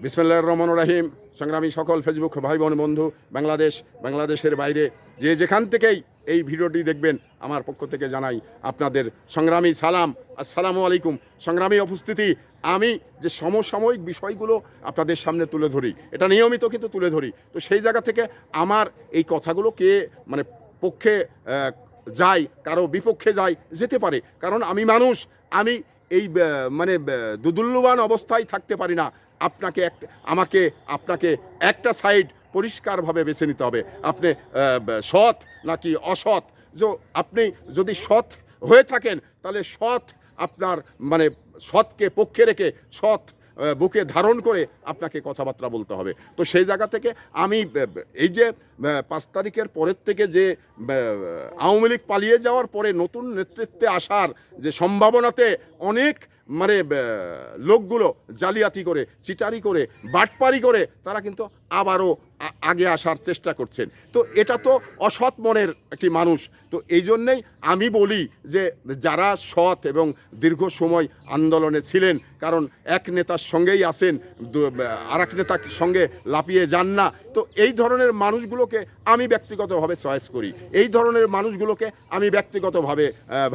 বিসমিল্লাহির রহমানির রহিম। সংগ্রামী সকল ফেসবুক ভাই বোন বন্ধু, বাংলাদেশের বাইরে যে যেখান থেকেই এই ভিডিওটি দেখবেন, আমার পক্ষ থেকে জানাই আপনাদের সংগ্রামী সালাম, আসসালামু আলাইকুম। সংগ্রামী উপস্থিতি, আমি যে সমসাময়িক বিষয়গুলো আপনাদের সামনে তুলে ধরি, এটা নিয়মিত কিন্তু তুলে ধরি। তো সেই জায়গা থেকে আমার এই কথাগুলো কে মানে পক্ষে যায়, কারো বিপক্ষে যায়, যেতে পারে। কারণ আমি মানুষ, আমি এই মানে দুদুল্যমান অবস্থায় থাকতে পারি না। আপনাকে একটা সাইড পরিষ্কারভাবে বেছে নিতে হবে। আপনি সৎ নাকি অসৎ। আপনি যদি সৎ হয়ে থাকেন, তাহলে সৎ আপনার মানে সৎকে পক্ষে রেখে সৎ বুকে ধারণ করে আপনাকে কথাবার্তা বলতে হবে। তো সেই জায়গা থেকে আমি এই যে 5 তারিখের পরের থেকে যে আওয়ামী লীগ পালিয়ে যাওয়ার পরে নতুন নেতৃত্বে আসার যে সম্ভাবনাতে অনেক মানে লোকগুলো জালিয়াতি করে, চিটারি করে, বাটপারি করে তারা কিন্তু আবারও আগে আসার চেষ্টা করছেন। তো এটা তো অসৎ মনের একটি মানুষ। তো এই জন্যেই আমি বলি যে যারা সৎ এবং দীর্ঘ সময় আন্দোলনে ছিলেন, কারণ এক নেতার সঙ্গেই আসেন, আর এক নেতার সঙ্গে লাপিয়ে যান না। তো এই ধরনের মানুষগুলোকে আমি ব্যক্তিগতভাবে চয়েস করি, এই ধরনের মানুষগুলোকে আমি ব্যক্তিগতভাবে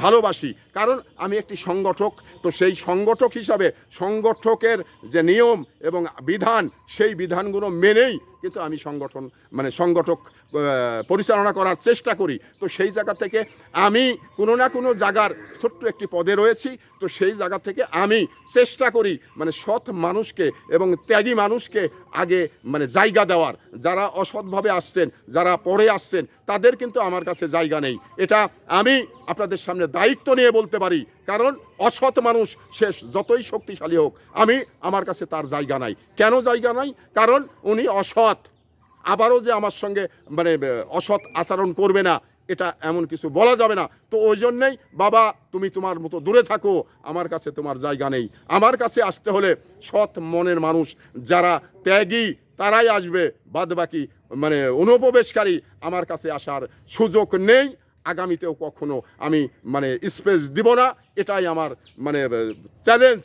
ভালোবাসি, কারণ আমি একটি সংগঠক। তো সেই সংগঠক হিসাবে সংগঠকের যে নিয়ম এবং বিধান, সেই বিধানগুলো মেনেই কিন্তু আমি সংগঠক পরিচালনা করার চেষ্টা করি। তো সেই জায়গা থেকে আমি কোনো না কোনো জায়গার ছোট্ট একটি পদে রয়েছি। তো সেই জায়গা থেকে আমি চেষ্টা করি সৎ মানুষকে এবং ত্যাগী মানুষকে আগে জায়গা দেওয়ার। যারা অসৎভাবে আসছেন, যারা পরে আসছেন, তাদের কিন্তু আমার কাছে জায়গা নেই। এটা আমি আপনাদের সামনে দায়িত্ব নিয়ে বলতে পারি, কারণ অসৎ মানুষ সে যতই শক্তিশালী হোক, আমার কাছে তার জায়গা নাই। কেন জায়গা নাই? কারণ উনি অসৎ। আবারও যে আমার সঙ্গে অসৎ আচরণ করবে না, এটা এমন কিছু বলা যাবে না। তো ওই জন্যেই বাবা, তুমি তোমার মতো দূরে থাকো, আমার কাছে তোমার জায়গা নেই। আমার কাছে আসতে হলে সৎ মনের মানুষ, যারা ত্যাগী, তারাই আসবে। বাদ বাকি অনুপ্রবেশকারী আমার কাছে আসার সুযোগ নেই। আগামীতেও কখনো আমি স্পেস দিব না। এটাই আমার চ্যালেঞ্জ।